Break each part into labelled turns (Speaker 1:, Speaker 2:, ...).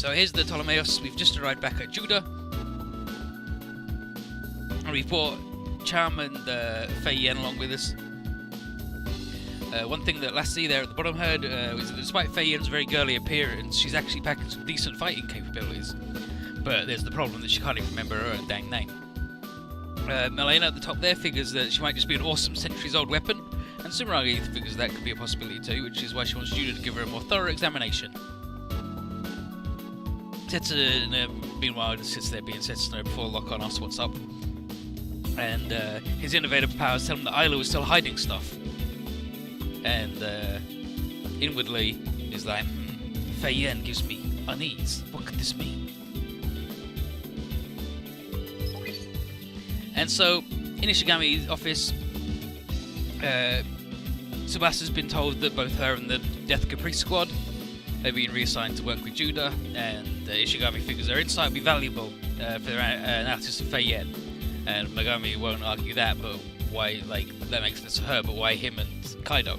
Speaker 1: So here's the Ptolemaios. We've just arrived back at Judah. And we've brought Cham and Fei Yen along with us. One thing that Lassie there at the bottom heard was that despite Fei Yen's very girly appearance, she's actually packing some decent fighting capabilities. But there's the problem that she can't even remember her own dang name. Melena at the top there figures that she might just be an awesome centuries-old weapon, and Sumeragi figures that could be a possibility too, which is why she wants Judah to give her a more thorough examination. Tetsu, meanwhile, just sits there being Setsuna before Lock-on asks what's up. And his innovative powers tell him that Isla was still hiding stuff. And inwardly, he's like, Fei Yen gives me unease. What could this mean? And so, in Ishigami's office, Tsubasa's been told that both her and the Death Caprice Squad have been reassigned to work with Judah, and Ishigami figures her insight will be valuable for their analysis of Fei Yen. And Megami won't argue that, but why, like, that makes sense to her, but why him and Kaido?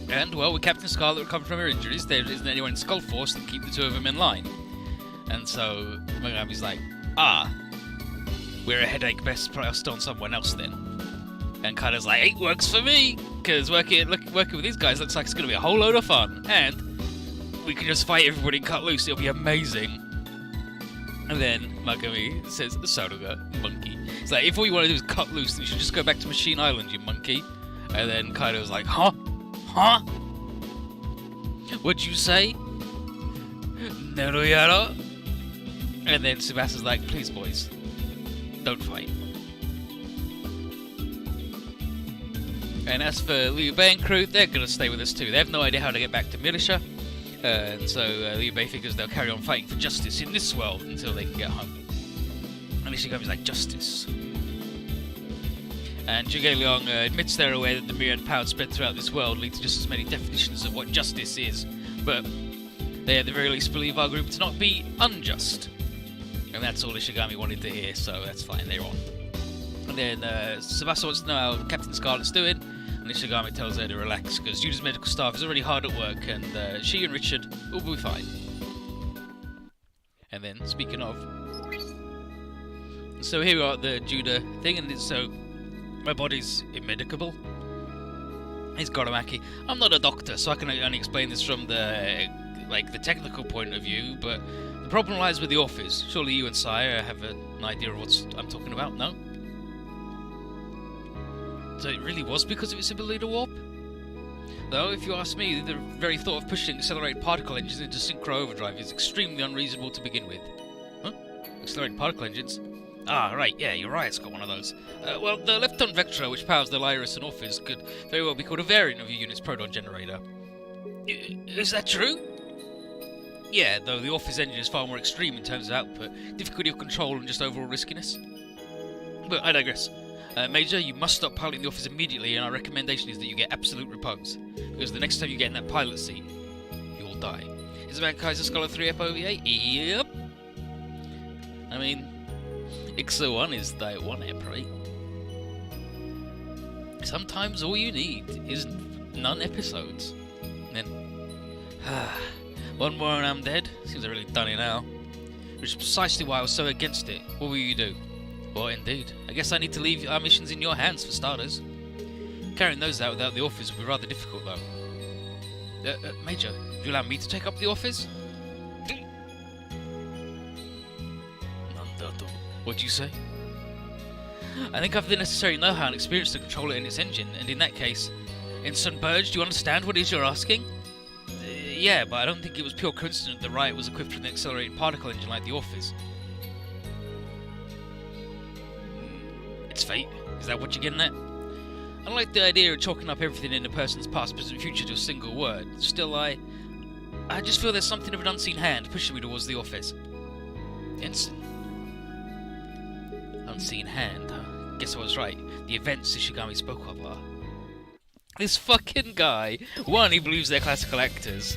Speaker 1: And, well, with Captain Scarlet recovering from her injuries, there isn't anyone in Skull Force that can keep the two of them in line. And so, Megami's like, we're a headache, best put our stone on someone else then. And Kaido's like, it works for me! Because working with these guys looks like it's going to be a whole load of fun. And we can just fight everybody and cut loose, it'll be amazing. And then Megami says, Saruga, monkey. It's like, if all you want to do is cut loose, then you should just go back to Machine Island, you monkey. And then Kaido's like, huh? Huh? What'd you say? Neruyara? And then Tsubasa's like, please boys, don't fight. And as for Liu Bei and crew, they're gonna stay with us too. They have no idea how to get back to Mirisha. And so Liu Bei figures they'll carry on fighting for justice in this world until they can get home. And Ishigami's like, justice. And Jige Liang admits they're aware that the myriad powers spread throughout this world lead to just as many definitions of what justice is, but they at the very least believe our group to not be unjust. And that's all Ishigami wanted to hear, so that's fine, they're on. And then Tsubasa wants to know how Captain Scarlet's doing, and Ishigami tells her to relax, because Judah's medical staff is already hard at work, and she and Richard will be fine. And then, speaking of, so here we are at the Judah thing, and so my body's immedicable. He's Goramaki. I'm not a doctor, so I can only explain this from the technical point of view, but the problem lies with the authors. Surely you and Sire have an idea of what I'm talking about, no? So it really was because of its ability to warp? Though, if you ask me, the very thought of pushing accelerated particle engines into synchro overdrive is extremely unreasonable to begin with. Huh? Accelerated particle engines? Ah, right, yeah, you're right, it's got one of those. Well, the Lepton Vectra, which powers the Lyris and Orphis, could very well be called a variant of your unit's proton generator. Is that true? Yeah, though the Orphis engine is far more extreme in terms of output, difficulty of control, and just overall riskiness. But I digress. Major, you must stop piloting the Orphis immediately, and our recommendation is that you get absolute repose, because the next time you get in that pilot seat, you will die. Is the Man Kaiser Scholar 3 up OVA? Yep. I mean, Ixo 1 is the 1 ep, right? Sometimes all you need is none episodes. And then, one more and I'm dead. Seems I really done it now. Which is precisely why I was so against it. What will you do? Well, indeed. I guess I need to leave our missions in your hands for starters. Carrying those out without the Orphis will be rather difficult, though. Major, do you allow me to take up the Orphis? What do you say? I think I have the necessary know-how and experience to control it in its engine, and in that case... Ensign Burge, do you understand what it is you're asking? Yeah, but I don't think it was pure coincidence that the Riot was equipped with an accelerated particle engine like the Orphis. It's fate. Is that what you're getting at? I don't like the idea of chalking up everything in a person's past, present, and future to a single word. Still, I just feel there's something of an unseen hand pushing me towards the Orphis. Ensign. Unseen hand, huh? Guess I was right. The events Ishigami spoke of are... This fucking guy, one, he believes they're classical actors.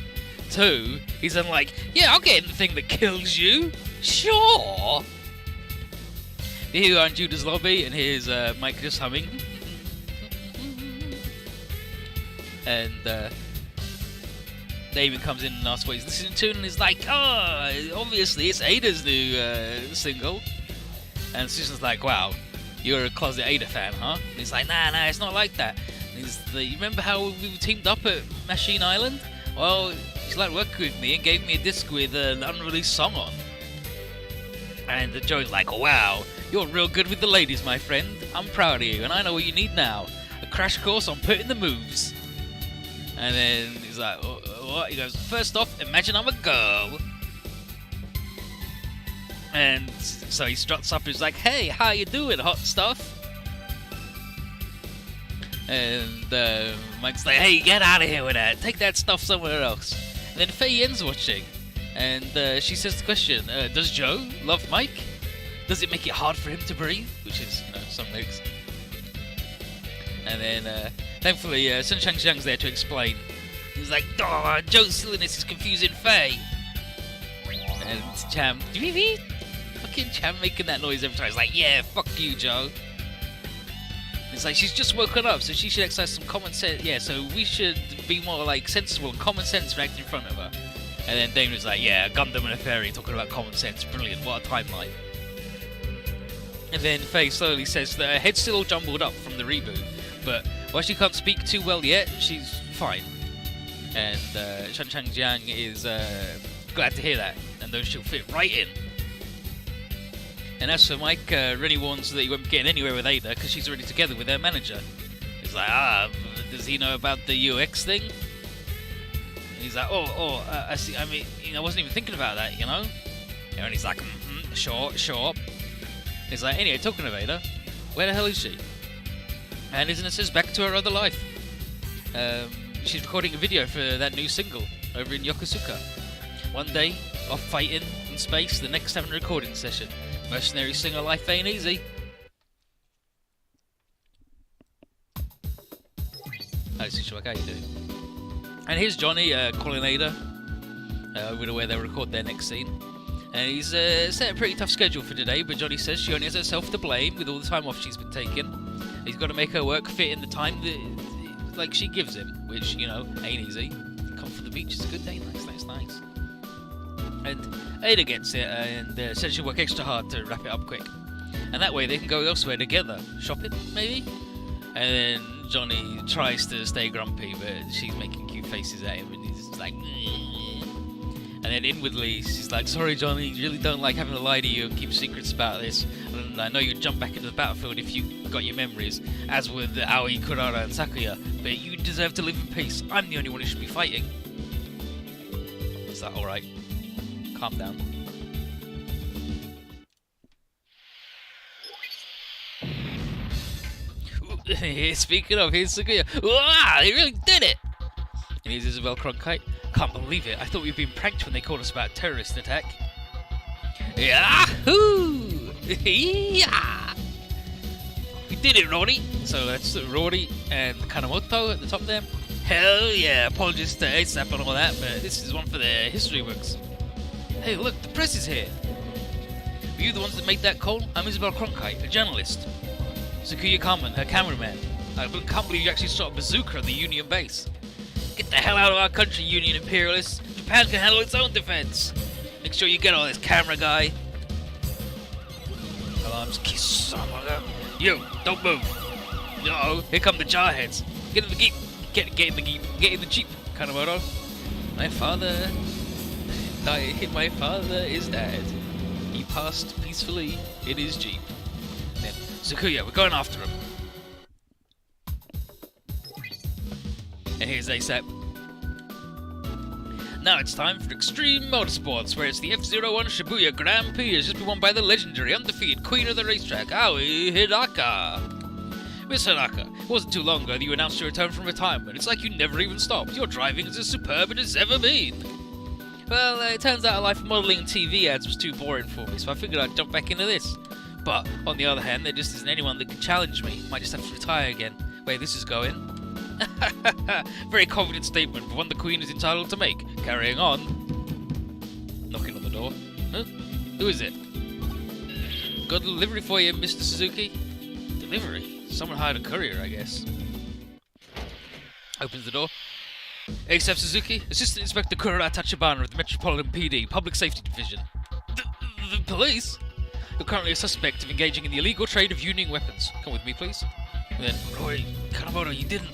Speaker 1: Two, he's then like, yeah, I'll get in the thing that kills you. Sure. Here we are in Judah's lobby, and here's Mike just humming. Damon comes in and asks what he's listening to, and he's like, oh, obviously it's Ada's new single. And Susan's like, wow, you're a closet Ada fan, huh? And he's like, nah, it's not like that. And he's like, you remember how we teamed up at Machine Island? Well, she liked working with me and gave me a disc with an unreleased song on. And Joey's like, oh, wow, you're real good with the ladies, my friend. I'm proud of you, and I know what you need now. A crash course on putting the moves. And then he's like, what? He goes, first off, imagine I'm a girl. And so he struts up, he's like, hey, how you doing, hot stuff? And Mike's like, hey, get out of here with that. Take that stuff somewhere else. And then Faye Yen's watching. And she says the question, does Joe love Mike? Does it make it hard for him to breathe? Which is, some lyrics. And then, thankfully, Sun Chang Jiang's there to explain. He's like, oh, Joe's silliness is confusing Faye. And Cham, fucking Cham making that noise every time. He's like, yeah, fuck you, Joe. It's like, she's just woken up, so she should exercise some common sense. Yeah, so we should be more, like, sensible and common sense acting in front of her. And then Damon was like, yeah, Gundam and a fairy talking about common sense. Brilliant, what a timeline. And then Faye slowly says that her head's still all jumbled up from the reboot, but while she can't speak too well yet, she's fine. And Sun Chang Jiang is glad to hear that, and though she'll fit right in. And as for Mike, Rennie warns that he won't be getting anywhere with Ada because she's already together with her manager. He's like, does he know about the UX thing? And he's like, I see. I mean, I wasn't even thinking about that, And he's like, sure. He's like, anyway, talking of Ada, where the hell is she? And Izuna says back to her other life. She's recording a video for that new single over in Yokosuka. One day, off fighting in space, the next having a recording session. Mercenary singer life ain't easy. Hi, Sushwaka, how you doing? And here's Johnny calling Ada over to where they'll record their next scene. And he's set a pretty tough schedule for today, but Johnny says she only has herself to blame with all the time off she's been taking. He's got to make her work fit in the time that she gives him, which, ain't easy. Come from the beach, it's a good day, nice. And Ada gets it and says she'll work extra hard to wrap it up quick. And that way they can go elsewhere together. Shopping, maybe? And then Johnny tries to stay grumpy, but she's making cute faces at him, and he's like, and then inwardly she's like, sorry Johnny, you really don't like having to lie to you and keep secrets about this. And I know you'd jump back into the battlefield if you got your memories, as would Aoi, Kurara and Sakuya, but you deserve to live in peace. I'm the only one who should be fighting. Is that alright? Calm down. Speaking of, here's Sakuya. Wow, they really did it! And here's Isabel Cronkite. Can't believe it. I thought we'd been pranked when they called us about a terrorist attack. Yahoo! Yeah! We did it, Rory. So that's Rory and Kanemoto at the top there. Hell yeah! Apologies to ASAP and all that, but this is one for the history books. Hey, look, the press is here. Were you the ones that made that call? I'm Isabel Cronkite, a journalist. Sakuya Carmen, her cameraman. I can't believe you actually shot a bazooka at the Union base. Get the hell out of our country, Union imperialists. Japan can handle its own defense. Make sure you get on this camera, guy. Alarms, kiss. You, don't move. Uh-oh, here come the jarheads. Get in the jeep. Get in the jeep. Get in the jeep, Kanemoto. My father is dead. He passed peacefully in his jeep. Then, Sakuya, we're going after him. And here's ASAP. Now it's time for Extreme Motorsports, where it's the F-01 Shibuya Grand Prix has just been won by the legendary, undefeated queen of the racetrack, Aoi Hidaka. Miss Hidaka, it wasn't too long ago that you announced your return from retirement. It's like you never even stopped. Your driving is as superb as it's ever been. Well, it turns out life modelling TV ads was too boring for me, so I figured I'd jump back into this. But, on the other hand, there just isn't anyone that can challenge me. Might just have to retire again. Where this is going. Very confident statement, but one the Queen is entitled to make. Carrying on. Knocking on the door. Huh? Who is it? Got a delivery for you, Mr. Suzuki. Delivery? Someone hired a courier, I guess. Opens the door. ASAP Suzuki, Assistant Inspector Kurara Tachibana of the Metropolitan PD, Public Safety Division. The police? You're currently a suspect of engaging in the illegal trade of union weapons. Come with me, please. And then, Roy, Kanemoto, you didn't.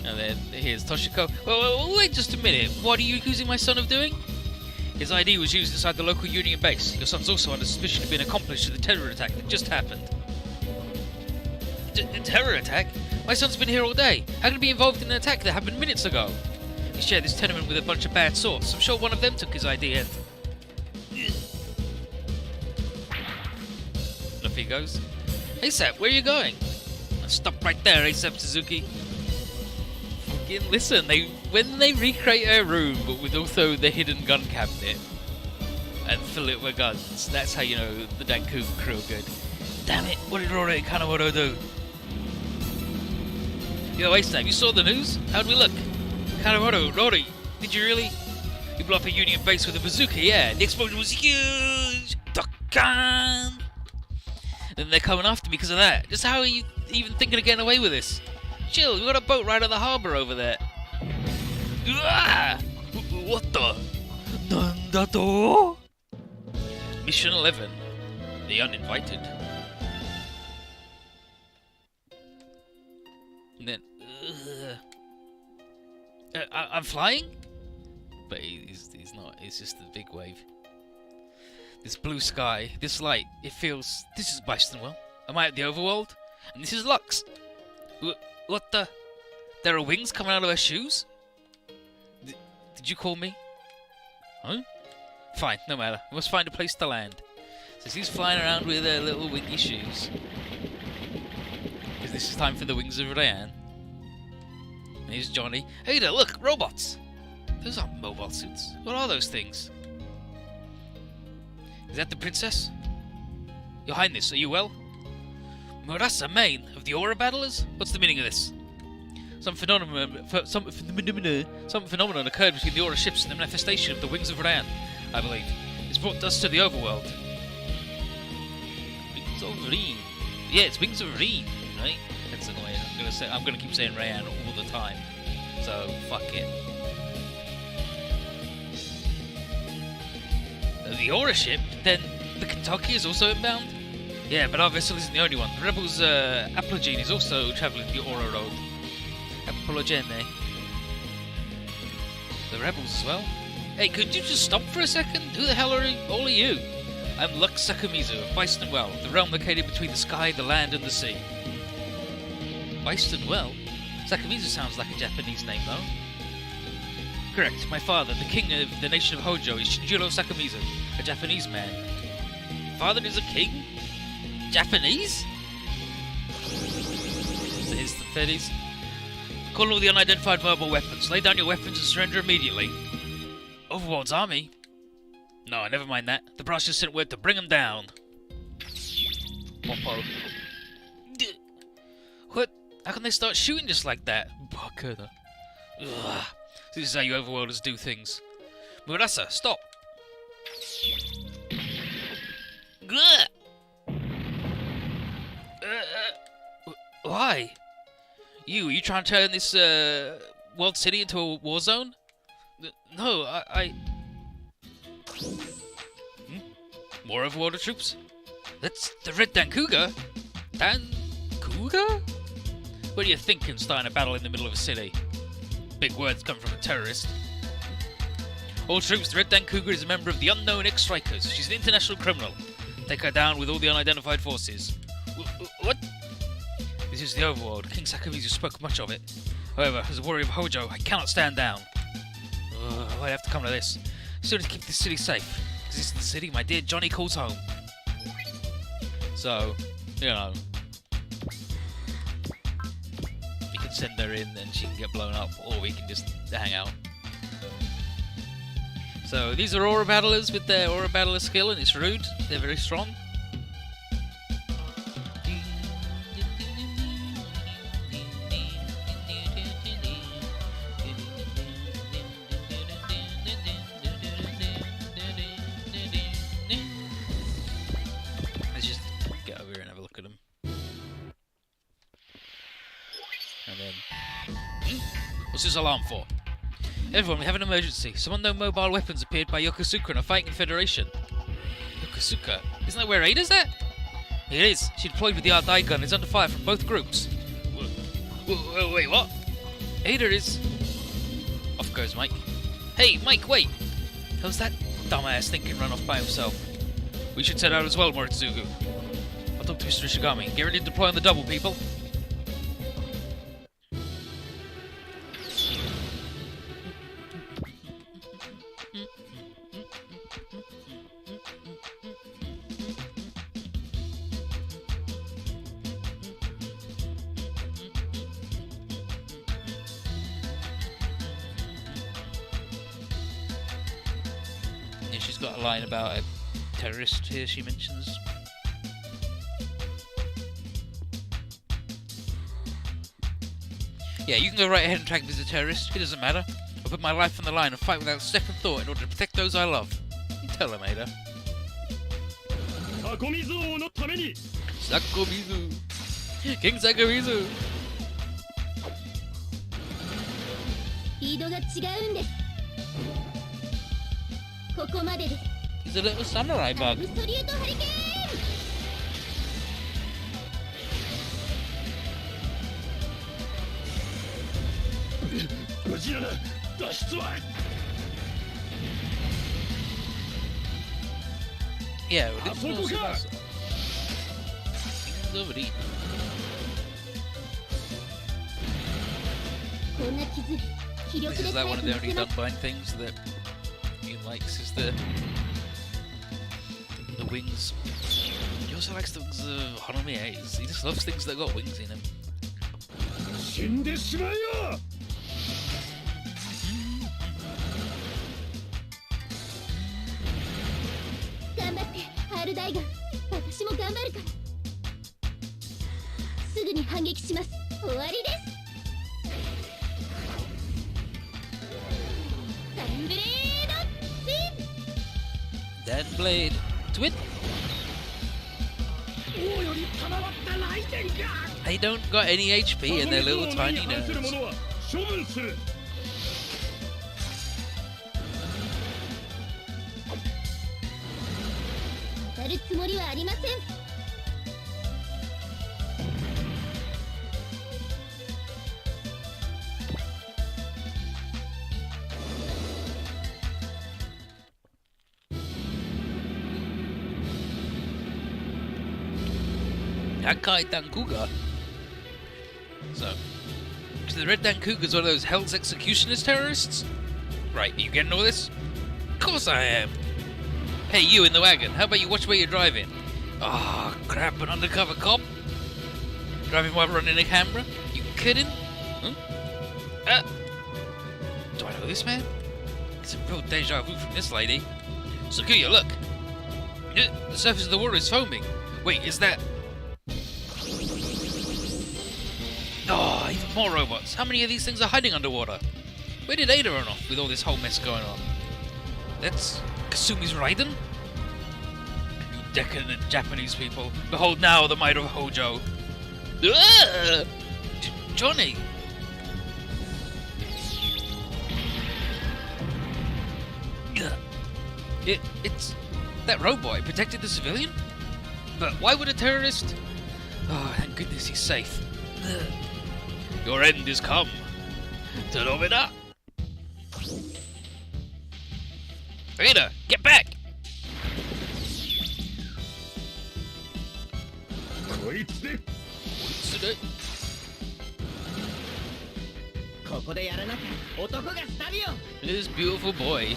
Speaker 1: And then, here's Toshiko. Wait just a minute. What are you accusing my son of doing? His ID was used inside the local union base. Your son's also under suspicion of being an accomplice to the terror attack that just happened. A terror attack? My son's been here all day. How can he be involved in an attack that happened minutes ago? He shared this tenement with a bunch of bad sorts. I'm sure one of them took his ID and... Off he goes. ASAP, where are you going? Stop right there, ASAP Suzuki. Fucking listen, when they recreate a room, but with also the hidden gun cabinet, and fill it with guns, that's how you know the Danku crew are good. Damn it, what did Rory and Kanemoto do? Yo, ASAP, you saw the news? How'd we look? Kanemoto, Rory, did you really? You blew up a Union base with a bazooka, yeah. The explosion was huge! Dokkan! Then they're coming after me because of that. Just how are you even thinking of getting away with this? Chill, we got a boat right at the harbour over there. What the? Nandato? Mission 11. The Uninvited. And then... I'm flying? But he's not, it's just a big wave. This blue sky, this light, it feels... This is Bystonwell. Am I at the overworld? And this is Lux. What the... There are wings coming out of her shoes? Did you call me? Huh? Fine, no matter. We must find a place to land. So she's flying around with her little wingy shoes. Because this is time for the wings of Rayan. And here's Johnny. Hey there, look! Robots! Those aren't mobile suits. What are those things? Is that the princess? Your Highness, are you well? Murasa Main of the Aura Battlers? What's the meaning of this? Some phenomenon occurred between the Aura ships and the manifestation of the Wings of Rayan, I believe. It's brought us to the overworld. Wings of Reen. Yeah, it's Wings of Reen, right? That's annoying. I'm gonna keep saying Rayan all the time. So fuck it. The Aura ship? Then the Kentucky is also inbound? Yeah, but our vessel isn't the only one. The Rebels' Aplogene is also travelling the Aura Road. Aplogene. The Rebels as well? Hey, could you just stop for a second? Who the hell are all of you? I'm Lux Sakamizu of Bystonwell, the realm located between the sky, the land, and the sea. Bystonwell? Sakamizu sounds like a Japanese name, though. Correct. My father, the king of the nation of Hojo, is Shinjiro Sakamizu, a Japanese man. Father is a king? Japanese? Here's the 30s. Call all the unidentified verbal weapons. Lay down your weapons and surrender immediately. Overworld's army? No, never mind that. The brass just sent word to bring them down. Popo. What? How can they start shooting just like that? Ugh. This is how you overworlders do things. Murasa, stop! Why? Are you trying to turn this world city into a war zone? No, I... More overworlder troops? That's the Red Dankuga? Dankuga? What are you thinking, starting a battle in the middle of a city? Big words come from a terrorist. All troops, the Red Dankuga is a member of the Unknown X-Strikers. She's an international criminal. Take her down with all the unidentified forces. What? This is the overworld. King Sakamizu spoke much of it. However, as a warrior of Hojo, I cannot stand down. Why'd have to come to this? Still need to keep this city safe. Because this is the city my dear Johnny calls home. So, you know. We can send her in and she can get blown up, or we can just hang out. So, these are Aura Battlers with their Aura Battler skill, and it's rude. They're very strong. Let's just get over here and have a look at them. And then... What's this alarm for? Everyone, we have an emergency. Some unknown mobile weapons appeared by Yokosuka and are fighting the Federation. Yokosuka? Isn't that where Ada's at? It is. She deployed with the RDI gun and is under fire from both groups. Wait, what? Ada is... Off goes Mike. Hey, Mike, wait! How's that dumbass thinking run off by himself? We should set out as well, Moritsugu. I'll talk to Mr. Ishigami. Get ready to deploy on the double, people. Yeah, she's got a line about a terrorist here she mentions. Yeah, you can go right ahead and track me as a terrorist. It doesn't matter. I'll put my life on the line and fight without a second thought in order to protect those I love. You tell him, Ada. Sakomizu! King Sakomizu! He's a little samurai bug. Yeah, well, this is like one of the only Dunbine things that he likes is the wings. He also likes the wings of Hanami's. He just loves things that got wings in them. That blade twin. They don't got any HP and they're little tiny nerds. Hakai Dankuga. So the Red Dankuga's one of those Hell's Executionist terrorists? Right, are you getting all this? Of course I am. Hey, you in the wagon, how about you watch where you're driving? Ah, oh, crap, an undercover cop? Driving while running a camera? You kidding? Huh? Do I know this man? It's a real deja vu from this lady. Sakuya, look! The surface of the water is foaming. Wait, is that... Oh, even more robots. How many of these things are hiding underwater? Where did Ada run off with all this whole mess going on? That's Kasumi's Raiden? You decadent Japanese people. Behold now the might of Hojo. Johnny! It's... That robot protected the civilian? But why would a terrorist... Oh, thank goodness he's safe. Your end is come. Teromina! Ada, get back! This beautiful boy.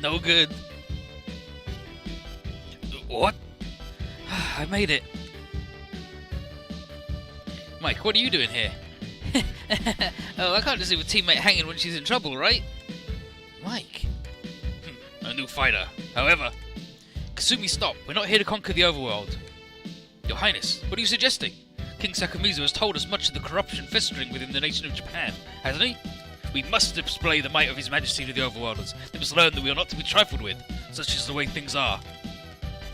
Speaker 1: No good. What? I made it. Mike, what are you doing here? Oh, I can't just leave a teammate hanging when she's in trouble, right? Mike. A new fighter. However, Kasumi, stop. We're not here to conquer the overworld. Your Highness, what are you suggesting? King Sakamizu has told us much of the corruption festering within the nation of Japan, hasn't he? We must display the might of His Majesty to the overworlders. They must learn that we are not to be trifled with. Such is the way things are.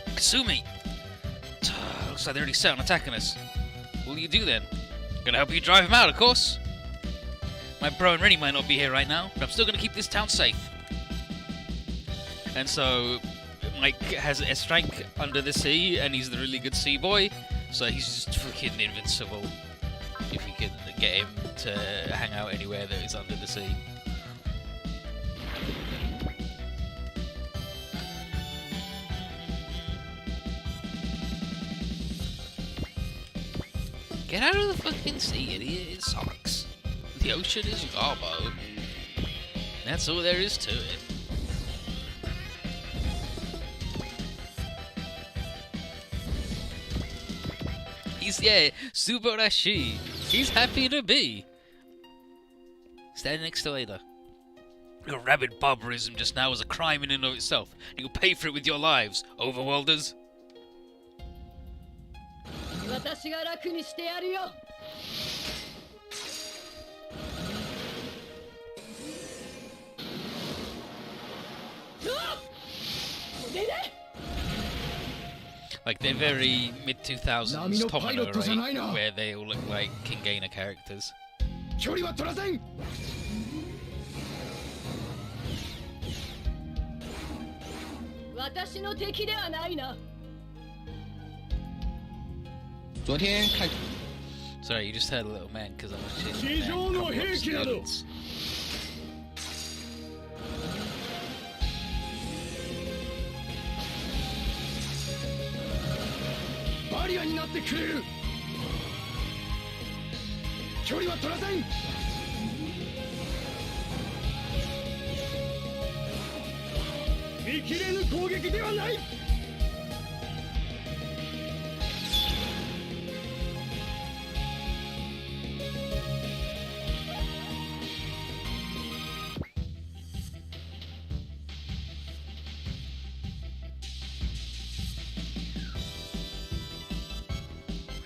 Speaker 1: Kasumi! Looks like they're already set on attacking us. What will you do then? Gonna help you drive him out, of course. My bro and Rennie might not be here right now, but I'm still gonna keep this town safe. And so Mike has S rank under the sea, and he's the really good sea boy, so he's just fucking invincible. If we can get him to hang out anywhere that is under the sea. Get out of the fucking sea, idiot. It sucks. The ocean is garbo. That's all there is to it. He's, yeah, Subarashi. He's happy to be. Stand next to Ada. Your rabid barbarism just now was a crime in and of itself. You'll pay for it with your lives, overworlders. Like, they're very mid-2000s Tomino, right? Where they all look like King Gainer characters. Sorry, you just heard a little man because I was chasing.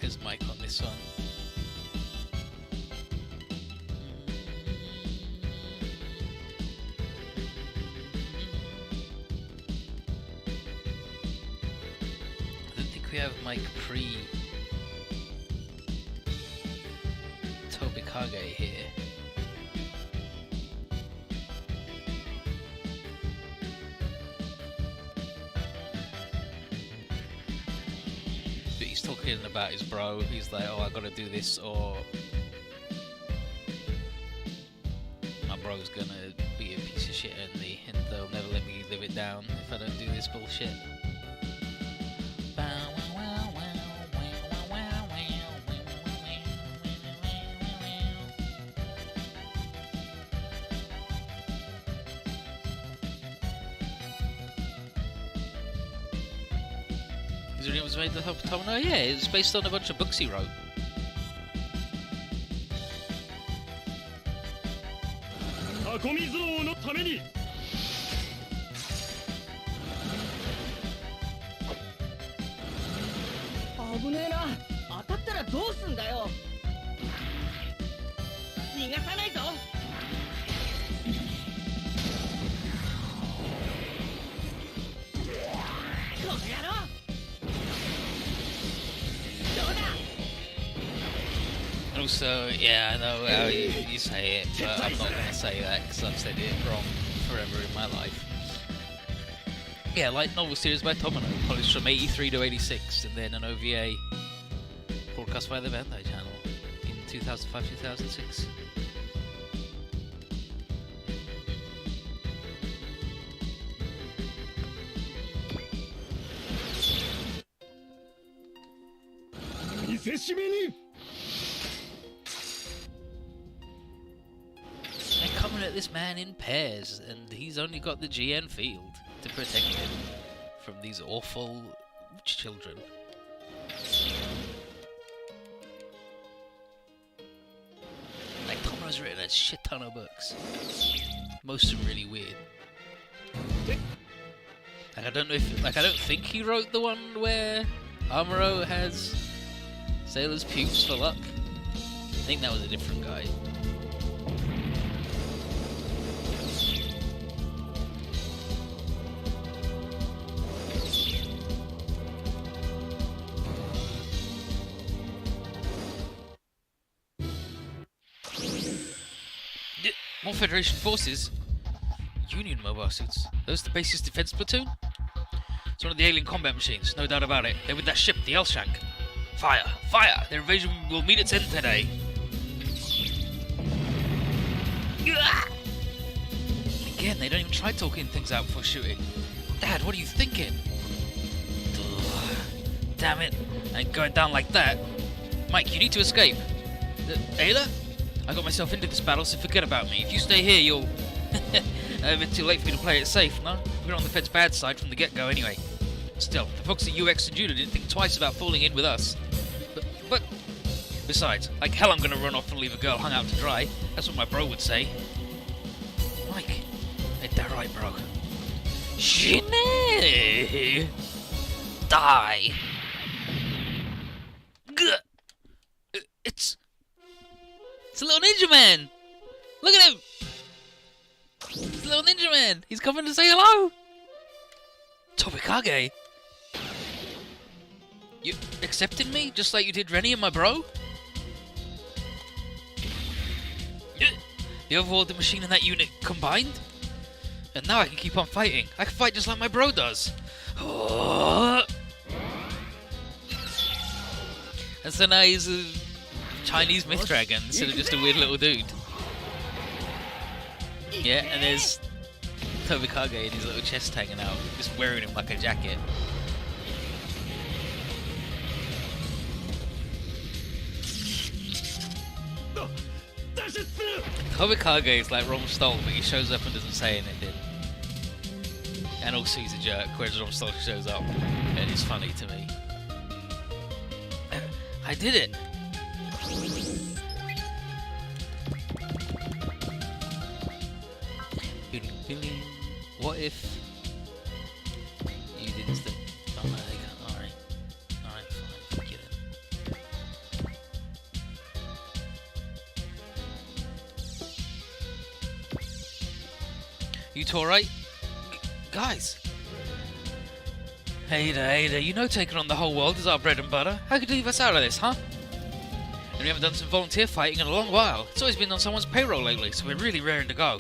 Speaker 1: Where's Mike on this one? I don't think we have Mike pre Tobikage here. But he's talking about his bro. He's like, oh, I gotta do this, or my bro's gonna be a piece of shit and they'll never let me live it down if I don't do this bullshit. It was made the Tomino? Yeah, it was based on a bunch of books he wrote. Also, yeah, I know how you say it, but I'm not going to say that because I've said it wrong forever in my life. Yeah, light novel series by Tomino, published from 83 to 86, and then an OVA broadcast by the Bandai channel in 2005-2006. They're coming at this man in pairs, and he's only got the GN field to protect him from these awful children. Like, Tomino's written a shit ton of books. Most of them really weird. Like, I don't know if, like, I don't think he wrote the one where Amuro has Sailor's pubes for luck. I think that was a different guy. More Federation forces? Union mobile suits. Those the base's defense platoon? It's one of the alien combat machines, no doubt about it. They're with that ship, the Elshank. Fire! Fire! Their invasion will meet its end today. Again, they don't even try talking things out before shooting. Dad, what are you thinking? Ugh, damn it. I ain't going down like that. Mike, you need to escape. Ayla? I got myself into this battle, so forget about me. If you stay here, you'll... A bit too late for me to play it safe, no? We're on the Fed's bad side from the get-go anyway. Still, the folks at UX and Judah didn't think twice about falling in with us. But... Besides, like hell I'm gonna run off and leave a girl hung out to dry. That's what my bro would say. Mike, ain't that right, bro? Shinny! Die! Gah! It's a little ninja man! Look at him! It's a little ninja man! He's coming to say hello! Tobikage! You accepted me, just like you did Rennie and my bro? You overhauled the machine and that unit combined? And now I can keep on fighting. I can fight just like my bro does. And so now he's a Chinese myth dragon instead of just a weird little dude. Yeah, and there's Tobikage in his little chest hanging out, just wearing him like a jacket. Tobikage is like Rom Stoll, but he shows up and doesn't say anything. And also he's a jerk, whereas Rom Stoll shows up, and it's funny to me. I did it! What if you didn't stay? Oh no, they can't. Alright. Alright, fine, forget it. You two alright? Guys! Ada, you know taking on the whole world is our bread and butter. How could you leave us out of this, huh? And we haven't done some volunteer fighting in a long while. It's always been on someone's payroll lately, so we're really raring to go.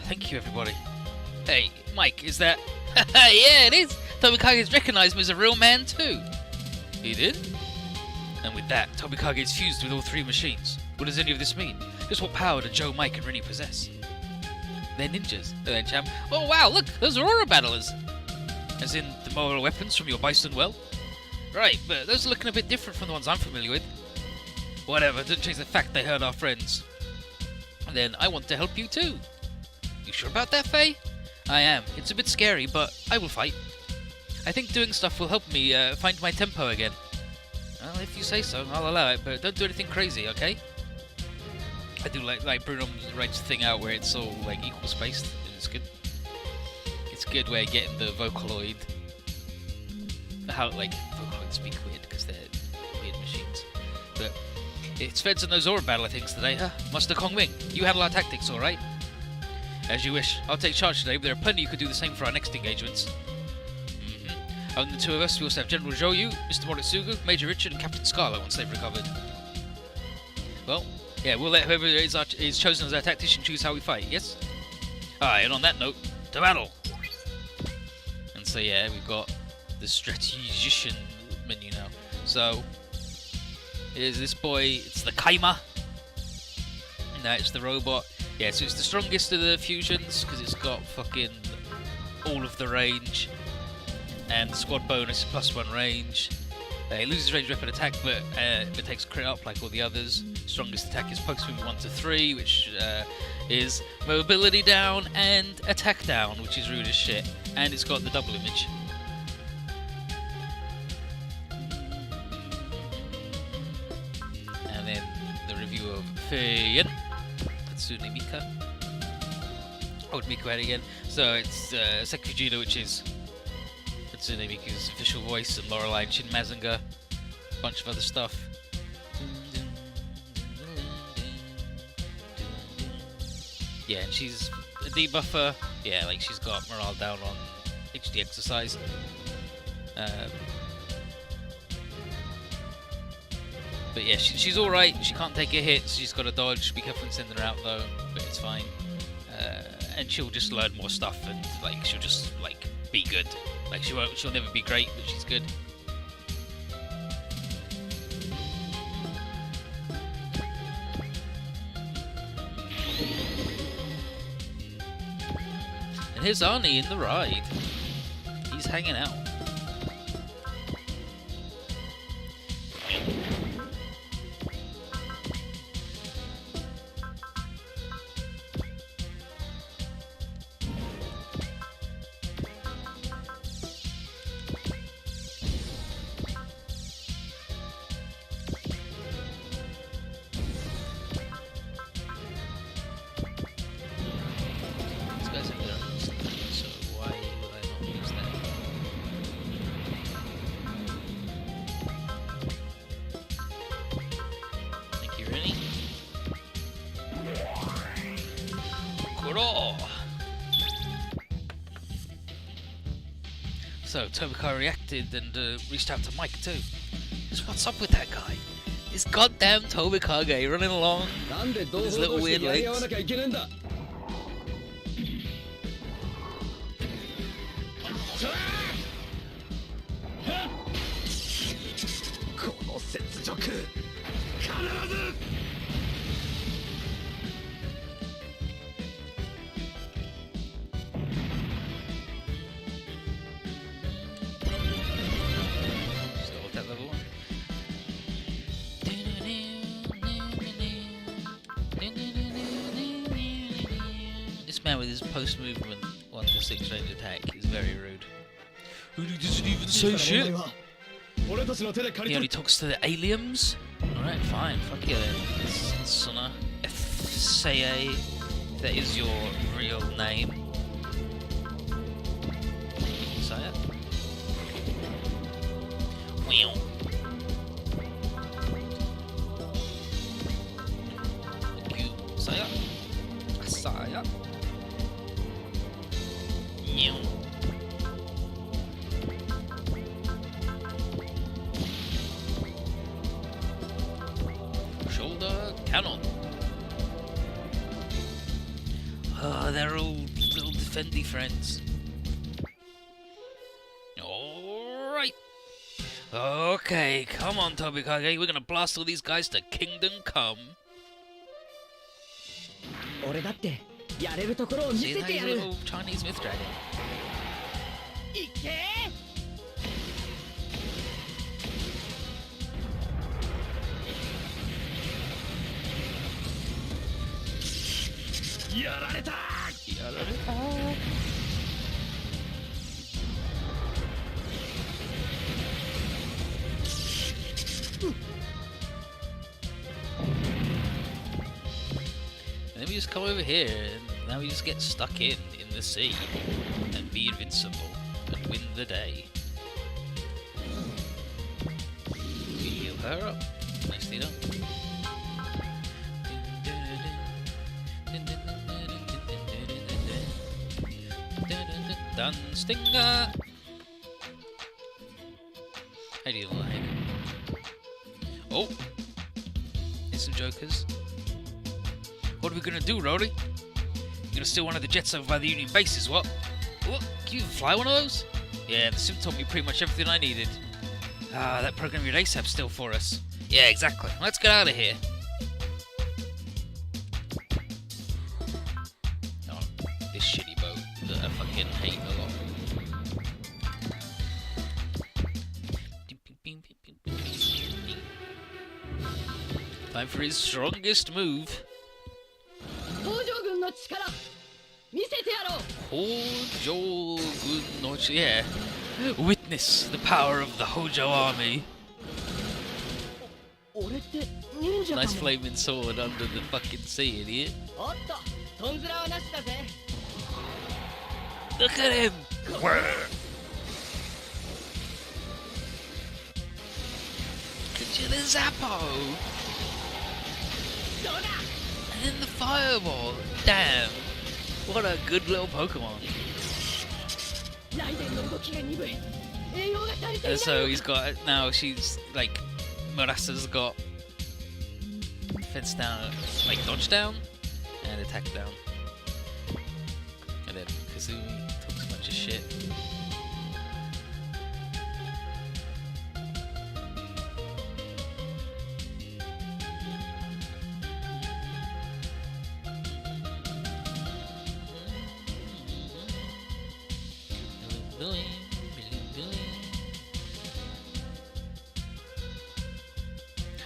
Speaker 1: Thank you, everybody. Hey, Mike, is that... Yeah, it is! Tobikage's recognized me as a real man, too. He did? And with that, Tobikage is fused with all three machines. What does any of this mean? Just what power do Joe, Mike, and Rennie possess? They're ninjas. They're champ. Oh, wow, look! Those are aura battlers! As in, the mobile weapons from your bison well? Right, but those are looking a bit different from the ones I'm familiar with. Whatever, doesn't change the fact they hurt our friends. And then, I want to help you, too. You sure about that, Faye? I am. It's a bit scary, but I will fight. I think doing stuff will help me find my tempo again. Well, if you say so, I'll allow it, but don't do anything crazy, okay? I do like Bruno writes the thing out where it's all like equal spaced. It's good. It's a good way of getting the Vocaloid. How like Vocaloids speak weird because they're weird machines. But it's Feds and those aura battle things today, huh? Master Kong Ming, you handle our tactics, all right? As you wish. I'll take charge today, but there are plenty you could do the same for our next engagements. Other than the two of us, we also have General Zhou, Mr. Moritsugu, Major Richard, and Captain Scarlet once they've recovered. Well, yeah, we'll let whoever is chosen as our tactician choose how we fight, yes? Alright, and on that note, to battle! And so yeah, we've got the strategician menu now. So, here's this boy, it's the Kaima. No, it's the robot. Yeah, so it's the strongest of the fusions, because it's got fucking all of the range. And the squad bonus is +1 range. It loses range weapon attack, but it takes crit up like all the others. Strongest attack is pokes movement 1 to 3, which is mobility down and attack down, which is rude as shit. And it's got the double image. And then the review of Feiyan, Hatsune Mika. Old Miku had it again. So it's Sekujino, which is Hatsune Miku's official voice, and Lorelei and Shin Mazinger, a bunch of other stuff. Yeah, and she's a debuffer. Yeah, like she's got morale down on HD exercise. But yeah, she's alright. She can't take a hit, so she's got to dodge. Be careful in sending her out though, but it's fine. And she'll just learn more stuff, and like she'll just like be good. Like she'll never be great, but she's good. And here's Arnie in the ride. He's hanging out. So Tobika reacted and reached out to Mike too. Just what's up with that guy? This goddamn Tobikage running along with his little weird legs. With his post-movement 1 to 6 range attack is very rude. He doesn't even say shit. He only talks to the aliens? Alright, fine, fuck you then. Sona FCA, that is your real name. Saya? Wow. Thank you, Saya. Saya. Shoulder cannon. Oh, they're all little defendy friends. Alright. Okay, come on, Tobikage. We're gonna blast all these guys to Kingdom Come. See that little Chinese myth dragon? Then we just come over here, and now we just get stuck in the sea, and be invincible, and win the day. We heal her up. Nicely done. Done, Stinger! How do you like? Oh! Here's some jokers. What are we gonna do, Rory? You gonna steal one of the jets over by the Union bases, what? What? Can you even fly one of those? Yeah, the sim taught me pretty much everything I needed. Ah, that program at ASAP still for us. Yeah, exactly. Let's get out of here. Oh, this shitty boat that I fucking hate a lot. Time for his strongest move. Yeah. Witness the power of the Hojo army. Nice flaming sword under the fucking sea, idiot. Look at him! Consider Zappo! And then the fireball! Damn! What a good little Pokemon. And so he's got, now she's like, Murasa's got defense down, like dodge down, and attack down. And then Kazumi talks a bunch of shit.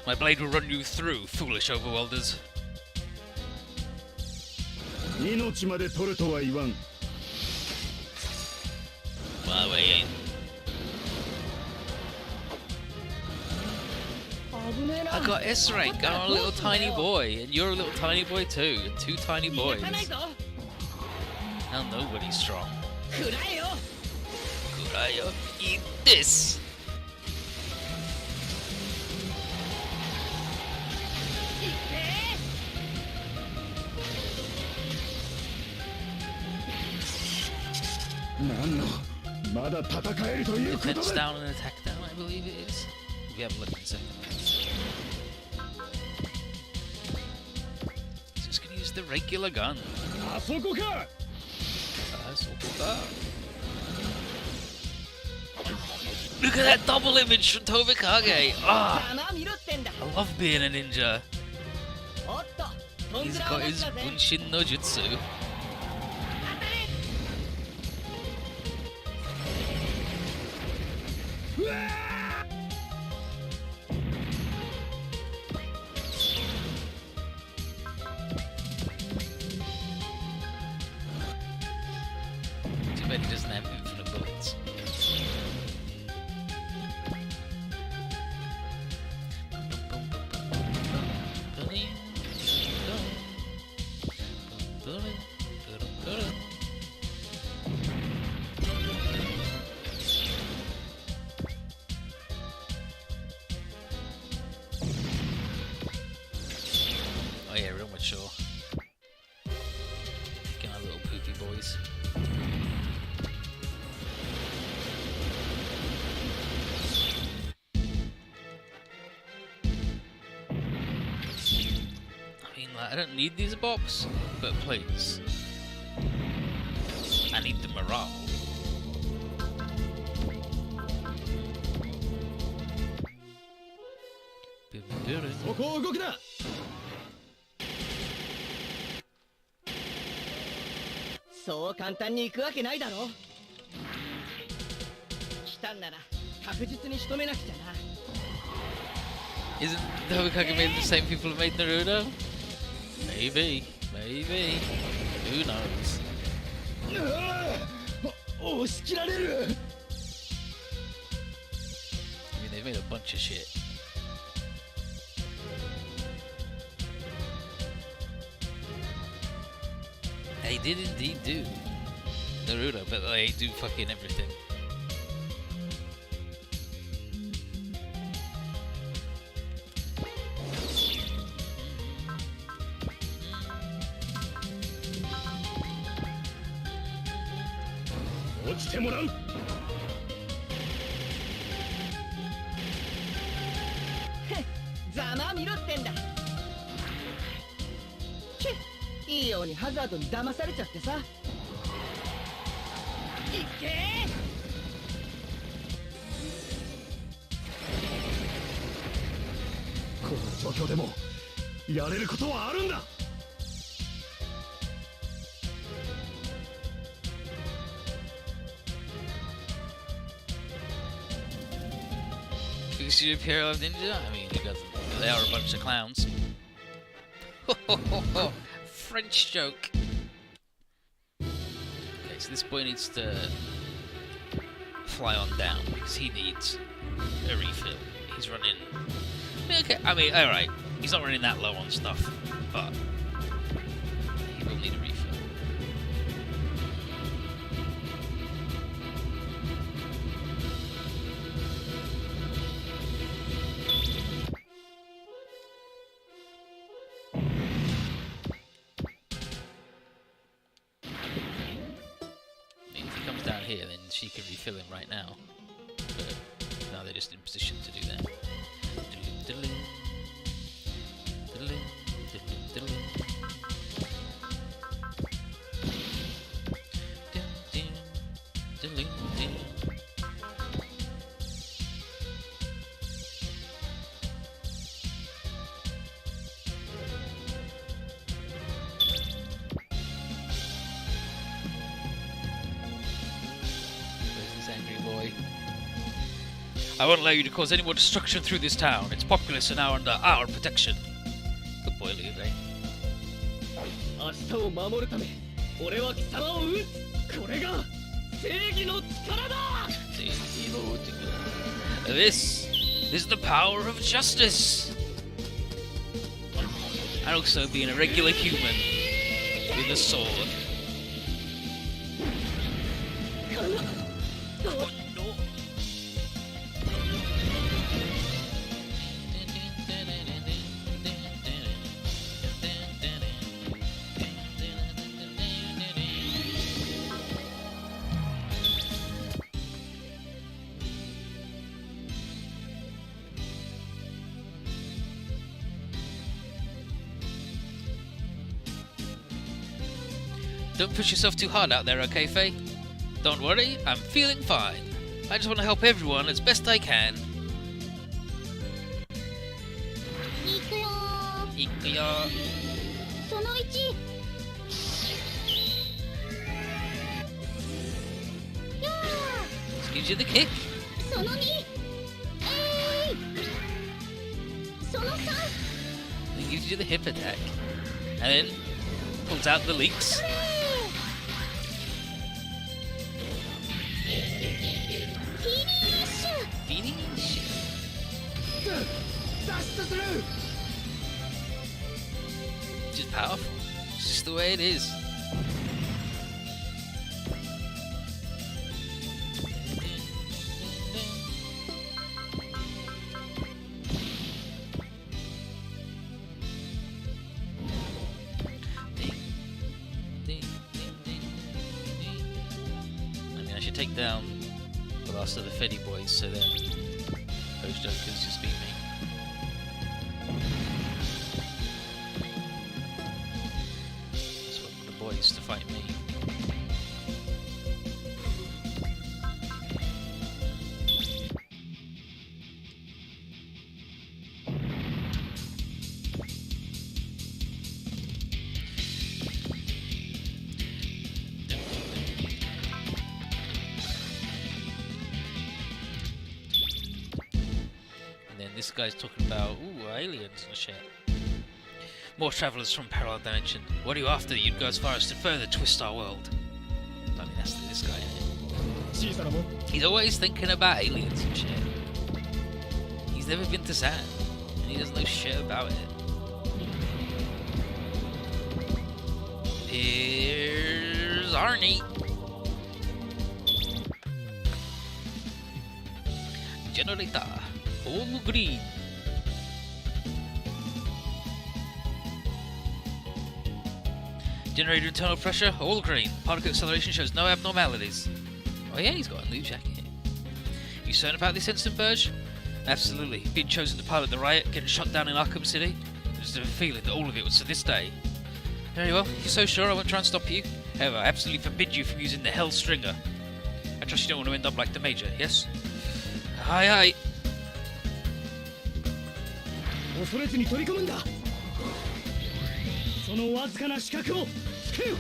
Speaker 1: My blade will run you through, foolish overworlders. My way in. I got S rank, I'm a little tiny boy, and you're a little tiny boy too, and 2 tiny boys. Now nobody's strong. Kurayo! Eat this! Defense down and attack down, I believe it is. We haven't looked in a second. Just gonna use the regular gun. Look at that double image from Tobikage! Ah! I love being a ninja. He's got his Bunshin no Jutsu. Too bad he doesn't have infinite bullets. Oh yeah, real mature. Picking our little poopy boys. I mean, like, I don't need these bops, but please. I need the morale.
Speaker 2: So 簡単に行くわけないだろ。来たんなら確実に仕留めなくちゃな。
Speaker 1: Isn't Tobikage made the same people who made Naruto? Maybe. Who knows?
Speaker 2: 押し切られる。
Speaker 1: I mean, they've made a bunch of shit. They did indeed do Naruto, but they do fucking everything.
Speaker 2: Zama 見ろってんだ。いいようにハザードに騙されちゃってさ。いけー。この状況でもやれることはあるんだ。
Speaker 1: Because you're a pure love ninja? I mean, you guys, they are a bunch of clowns. French joke. Okay, so this boy needs to fly on down because he needs a refill. He's running. Okay, I mean, alright. He's not running that low on stuff, but he will need a refill. Down here, then she can refill him right now. But now they're just in position to do that. I won't allow you to cause any more destruction through this town. Its populace are now under our protection. Good boy, Liu Bei.
Speaker 2: 明日を守るため俺は貴様を撃つ。これが正義の力だ。
Speaker 1: This is the power of justice. And also being a regular human with a sword. Oh, no. Don't push yourself too hard out there, okay, Faye? Don't worry, I'm feeling fine. I just want to help everyone as best I can.
Speaker 3: いくよー。
Speaker 1: いくよ。
Speaker 3: その1。やー。
Speaker 1: Gives you the kick.
Speaker 3: その2。その3。
Speaker 1: It gives you the hip attack. And then pulls out the leaks.
Speaker 3: フィニッシュ。
Speaker 1: Finish.
Speaker 2: 脱出する。
Speaker 1: Just powerful. It's just the way it is. I mean, I should take down the last of the Fetty boys, so then those jokers just beat me. Just want the boys to fight me. And then this guy's talking about, ooh, aliens and shit. More travellers from parallel dimension. What are you after that you'd go as far as to further twist our world? I mean, that's this guy, isn't
Speaker 2: 小さなもん。
Speaker 1: it? He's always thinking about aliens and shit. He's never been to Saturn, and he doesn't know shit about it. Here's Arnie. Generator. All green. Generator internal pressure, all green. Particle acceleration shows no abnormalities. Oh yeah, he's got a new jacket. You certain about this instant purge? Absolutely. Being chosen to pilot the riot, getting shot down in Arkham City. I just have a feeling that all of it was to this day. Very well, if you're so sure, I won't try and stop you. However, I absolutely forbid you from using the Hell Stringer. I trust you don't want to end up like the Major, yes? Aye aye.
Speaker 2: 恐れずに取り込むんだ。そのわずかな死角をつけよ。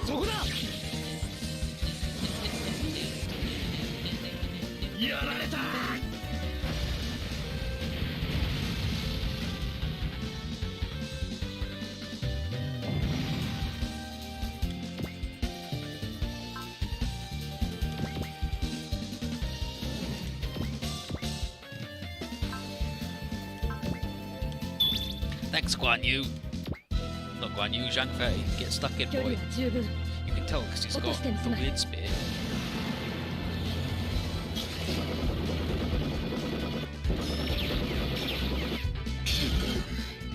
Speaker 2: そこだ。やられた。
Speaker 1: Thanks, Guan Yu. Not Guan Yu, Zhang Fei. Get stuck in,
Speaker 3: 距離
Speaker 1: boy.
Speaker 3: は十分。
Speaker 1: You can tell because he's got the weird spear.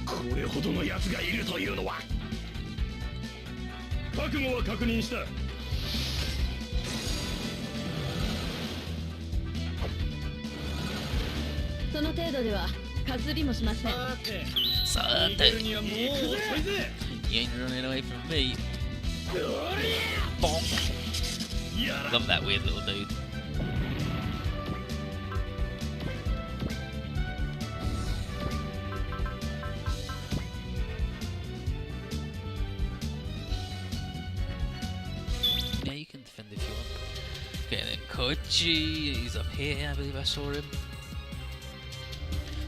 Speaker 2: これほどの奴がいるというのは。覚悟は確認した。
Speaker 3: その程度ではかすりもしません。
Speaker 1: So,
Speaker 2: 逃げるにはもう遅いぜ。
Speaker 1: you ain't running away from me. Bonk.
Speaker 2: やら。
Speaker 1: Love that weird little dude. Yeah, Koichi, he's up here, I believe I saw him.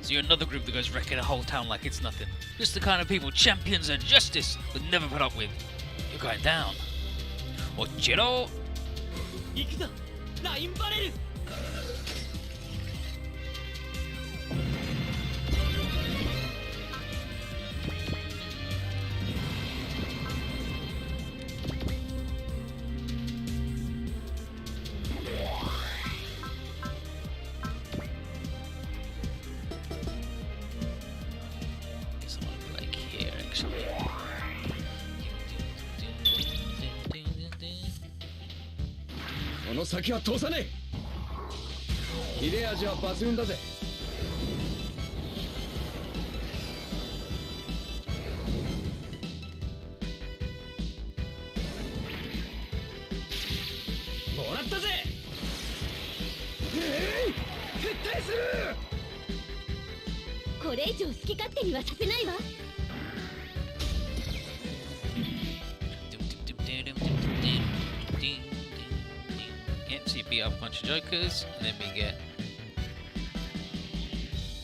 Speaker 1: So you're another group that goes wrecking a whole town like it's nothing. Just the kind of people champions of justice would never put up with. You're going down. Ochiro!
Speaker 2: 行くぞラインバレル
Speaker 1: Someone like here, actually.
Speaker 2: この先は通さねえ切れ味は抜群だぜもらったぜ撤退する
Speaker 3: これ以上好き勝手にはさせないわ。
Speaker 1: Yep, so you beat up a bunch of jokers, and then we get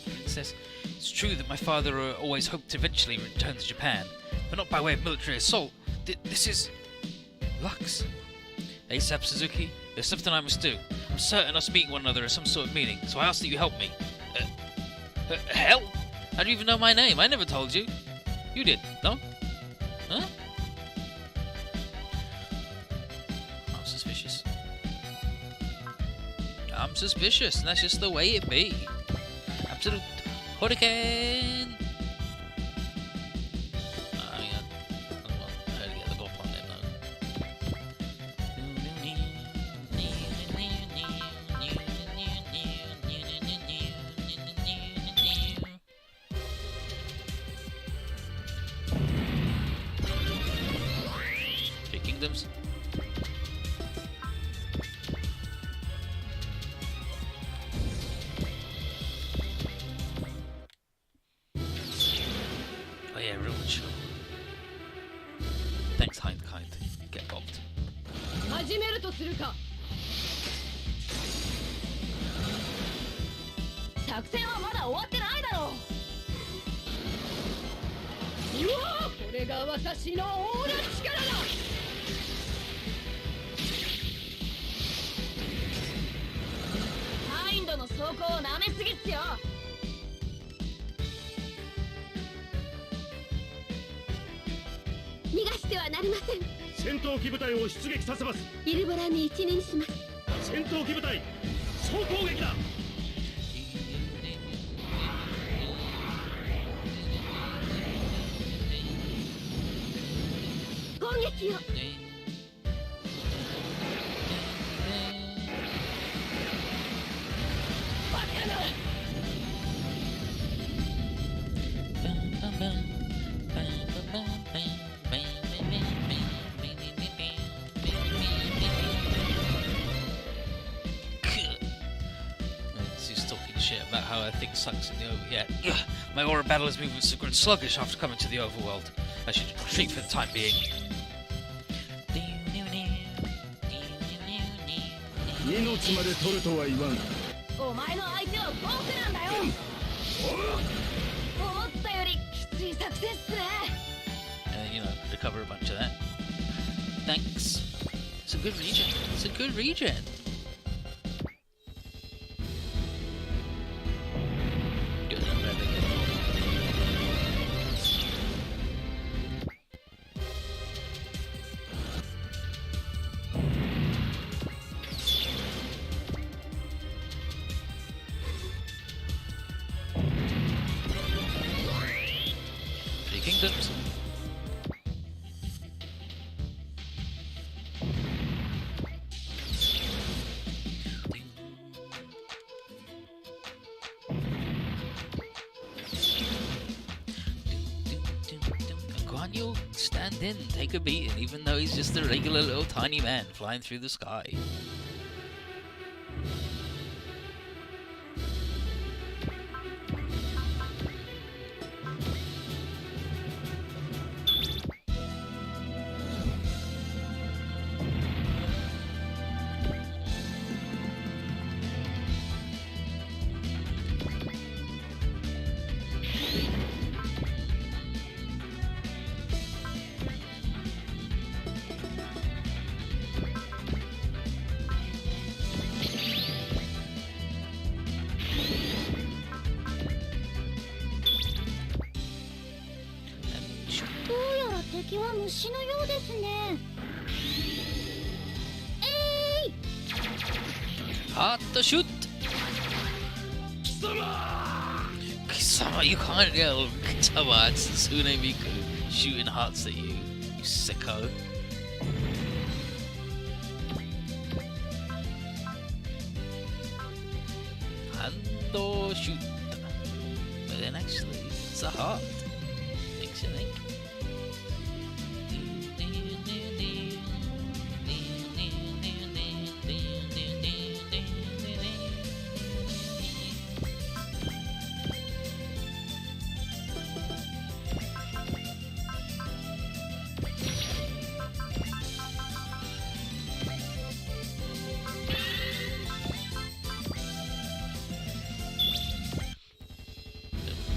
Speaker 1: Princess. It's true that my father always hoped to eventually return to Japan, but not by way of military assault. This is Lux. ASAP Suzuki, there's something I must do. I'm certain us meeting one another has some sort of meaning, so I ask that you help me. Help? How do you even know my name? I never told you. You did, no? Huh? I'm suspicious. I'm suspicious, and that's just the way it be. Absolute hurricane! I mean, I heard to get the goal on there, Three Kingdoms. Oh yeah, real chill. Thanks, Kind. Get bobbed.
Speaker 3: 始めるとするか。作戦はまだ終わってないだろう。うわー、これが私のオーラ力だ。ハインドの走行をなめすぎっすよ。逃がしてはなりません。
Speaker 2: 戦闘機部隊を出撃させます
Speaker 3: イルボラに一任します。
Speaker 2: 戦闘機部隊総攻撃だ
Speaker 3: 攻撃を。バカな。
Speaker 1: He's talking shit about how everything sucks in the over. Yeah, my aura battle is moving so sluggish after coming to the overworld. I should retreat for the time being.
Speaker 2: 命まで取るとは言わん
Speaker 3: お前の相手は僕なんだよ。思ったよりきつい作戦っすね。
Speaker 1: And recover a bunch of that. Thanks. It's a good regen. It's a good regen. Good, I'm glad they get it. Three Kingdoms. Guan stand in, take a beating, even though he's just a regular little tiny man flying through the sky.
Speaker 3: 敵は虫のようですね。
Speaker 1: Hard to shoot!
Speaker 2: 貴様
Speaker 1: Kisama, you can't yell Kitama, it's Tsune Miku shooting hearts at you, you sicko. Hando shoot. But then actually, it's a heart. Makes you think.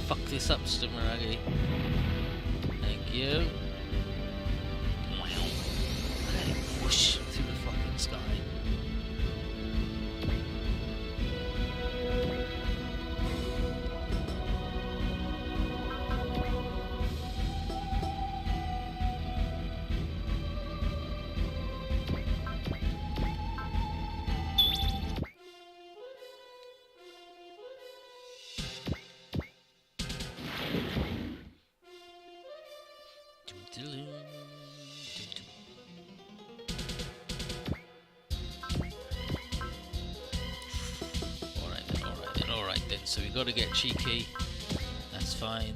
Speaker 1: Fuck this up, Stummeragi. Thank you. Wow. Look at it whoosh through the fucking sky. Alright then, so we gotta get cheeky. That's fine.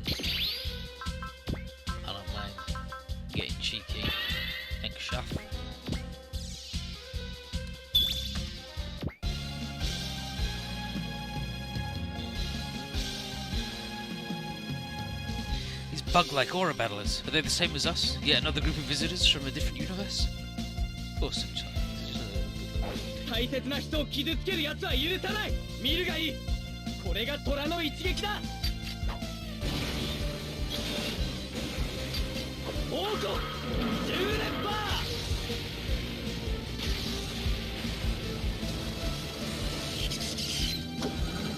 Speaker 1: I don't mind getting cheeky. Thanks, Shaft. These bug-like aura battlers, are they the same as us? Yet another group of visitors from a different universe? Awesome, child.
Speaker 2: 大切な人を傷つける奴は許さない。見るがいい。これが虎の一撃だ。王子10連覇。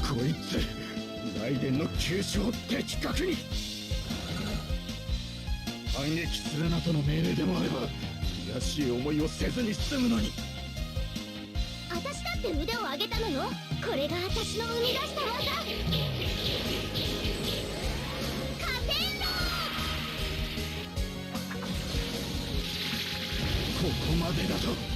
Speaker 2: こいつ雷電の急所を的確に。反撃するなとの命令でもあれば悔しい思いをせずに済むのに。
Speaker 3: 私だって腕を上げたのよ。これが私の生み出した技。勝てんだ。
Speaker 2: ここまでだと。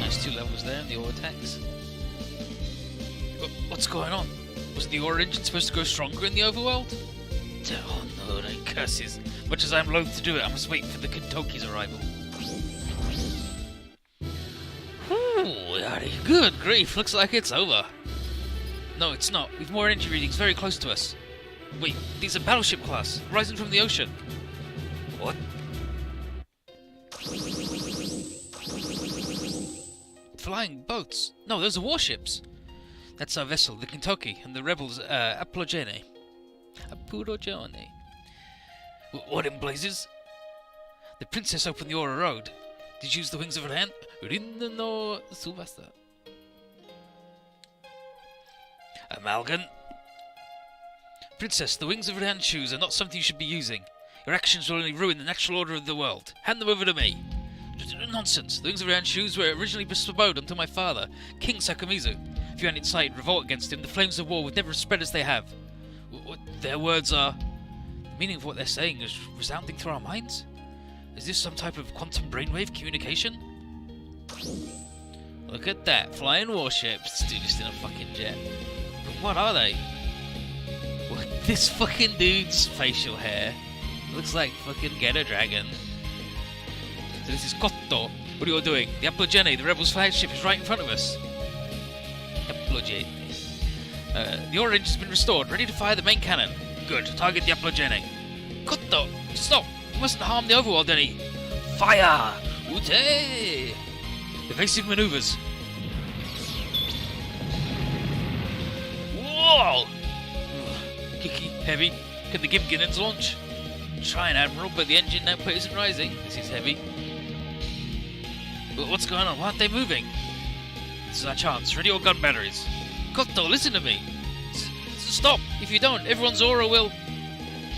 Speaker 1: Nice 2 levels there in the aura attacks. What's going on? Was the aura engine supposed to grow stronger in the overworld? Oh no, they curses. Much as I'm loath to do it, I must wait for the Kentoki's arrival. Ooh, yari. Good grief, looks like it's over. No, it's not. We've more energy readings very close to us. Wait, these are battleship class, rising from the ocean. What? Flying boats? No, those are warships. That's our vessel, the Kentucky, and the rebels, Apologene. Apologene. What in blazes? The princess opened the Aura Road. Did you use the wings of her hand? Rinna no Subasa. Amalgam. Princess, the wings of her hand shoes are not something you should be using. Your actions will only ruin the natural order of the world. Hand them over to me. Nonsense. The wings of her hand shoes were originally bestowed unto my father, King Sakamizu. If you hadn't incited revolt against him, the flames of war would never spread as they have. What their words are... The meaning of what they're saying is resounding through our minds? Is this some type of quantum brainwave communication? Look at that. Flying warships. Dude, just in a fucking jet. But what are they? What, this fucking dude's facial hair looks like fucking Get a Dragon. So this is Kotto. What are you all doing? The Apologene, the rebels' flagship, is right in front of us. Apologene. The aura engine's been restored, ready to fire the main cannon. Good, target the Aplogene. Kotto, stop! You mustn't harm the overworld any. Fire! Ute! Evasive maneuvers. Whoa! Kicky, heavy. Can the Gimginens launch? Trying, Admiral, but the engine output isn't rising. This is heavy. But what's going on? Why aren't they moving? This is our chance. Ready your gun batteries. Kotto, listen to me. Stop! If you don't, everyone's aura will...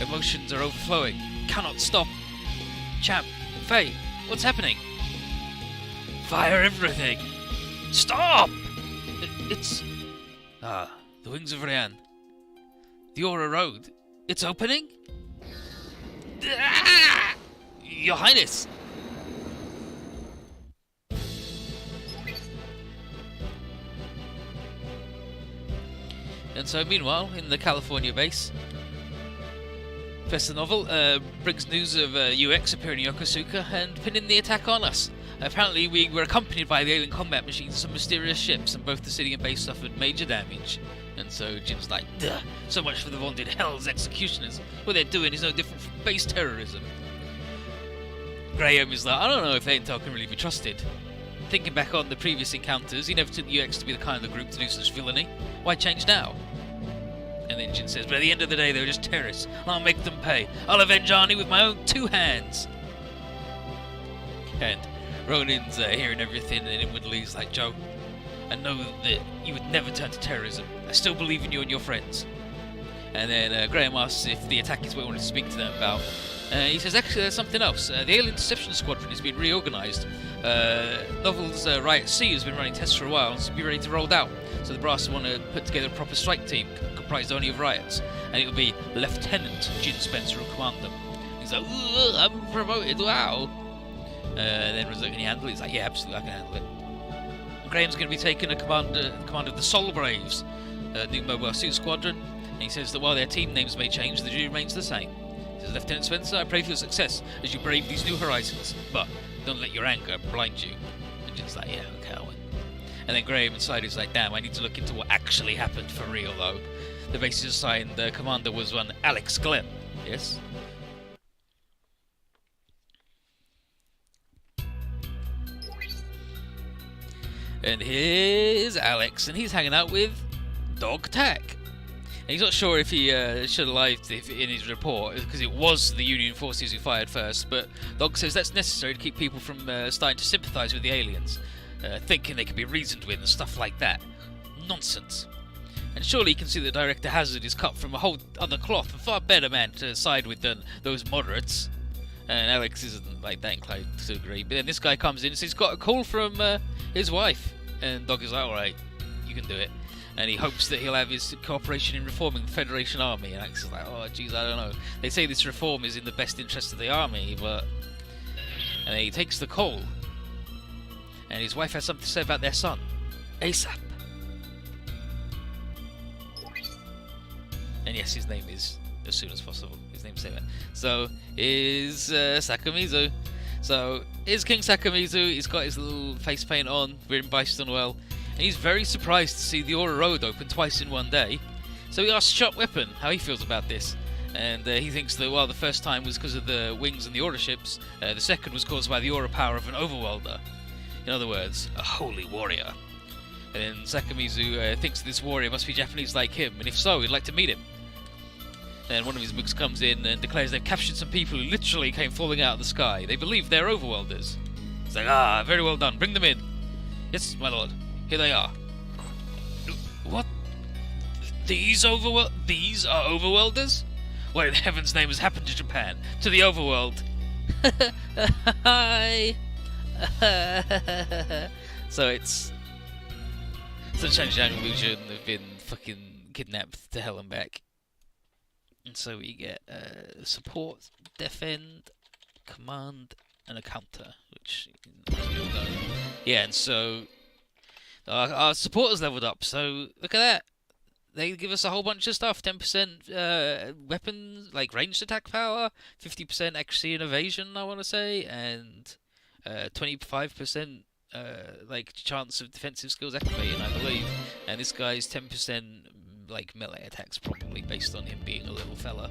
Speaker 1: Emotions are overflowing. Cannot stop. Champ, Faye, what's happening? Fire everything! Stop! It's... Ah, the wings of Ryan. The Aura Road. It's opening? Ah! Your Highness! And so, meanwhile, in the California base, Professor Novel brings news of UX appearing in Yokosuka and pinning the attack on us. Apparently, we were accompanied by the alien combat machines and some mysterious ships, and both the city and base suffered major damage. And so Jin's like, duh, so much for the vaunted Hell's executioners. What they're doing is no different from base terrorism. Graham is like, I don't know if that intel can really be trusted. Thinking back on the previous encounters, he never took UX to be the kind of the group to do such villainy. Why change now? And then Jin says, but at the end of the day, they were just terrorists, and I'll make them pay. I'll avenge Arnie with my own two hands. And Ronin's hearing everything, and inwardly he's like, Joe, I know that you would never turn to terrorism. I still believe in you and your friends. And then Graham asks if the attack is what he wanted to speak to them about. He says, actually, there's something else. The Alien Deception Squadron has been reorganised. Novel's Riot C has been running tests for a while and should be ready to roll out. So the brass want to put together a proper strike team comprised only of riots. And it'll be Lieutenant Jin Spencer who'll command them. He's like, I'm promoted, wow. Then Rizzo, can you handle it? He's like, yeah, absolutely, I can handle it. Graham's going to be taking command of the Soul Braves, new mobile suit squadron. And he says that while their team names may change, the duty remains the same. He says, Lieutenant Spencer, I pray for your success as you brave these new horizons, but don't let your anger blind you. And Jin's like, yeah, okay, I win. And then Graham inside is like, damn, I need to look into what actually happened for real, though. The base is assigned, the commander was one Alex Glenn. Yes? And here's Alex, and he's hanging out with Dog Tack. And he's not sure if he should have lied in his report, because it was the Union forces who fired first, but Dog says that's necessary to keep people from starting to sympathise with the aliens, thinking they can be reasoned with and stuff like that. Nonsense. And surely you can see that Director Hazard is cut from a whole other cloth, a far better man to side with than those moderates. And Alex isn't like that inclined to agree. But then this guy comes in and says he's got a call from his wife. And Dog is like, alright, you can do it. And he hopes that he'll have his cooperation in reforming the Federation Army. And Alex is like, oh jeez, I don't know. They say this reform is in the best interest of the army, but... And then he takes the call. And his wife has something to say about their son. ASAP. And yes, his name is as soon as possible. His name's Saban. So, is Sakamizu. So, is King Sakamizu. He's got his little face paint on. We're in Bystonwell. And he's very surprised to see the Aura Road open twice in one day. So he asks Sharp Weapon how he feels about this. And he thinks that, while the first time was because of the wings and the Aura ships, the second was caused by the Aura power of an Overworlder. In other words, a holy warrior. And then Sakamizu thinks this warrior must be Japanese like him, and if so, he'd like to meet him. Then one of his mooks comes in and declares they've captured some people who literally came falling out of the sky. They believe they're Overworlders. It's like, ah, very well done, bring them in. Yes, my lord, here they are. What? These are Overworlders? What in heaven's name has happened to Japan? To the Overworld? Hi! So it's... Sunshine and Illusion have been fucking kidnapped to hell and back. And so we get support, defend, command, and a counter, which... Yeah, and so... Our supporters leveled up, so look at that. They give us a whole bunch of stuff. 10% weapons, like ranged attack power, 50% accuracy and evasion, I want to say, and 25% like chance of defensive skills activating, I believe. And this guy's 10% like melee attacks, probably based on him being a little fella.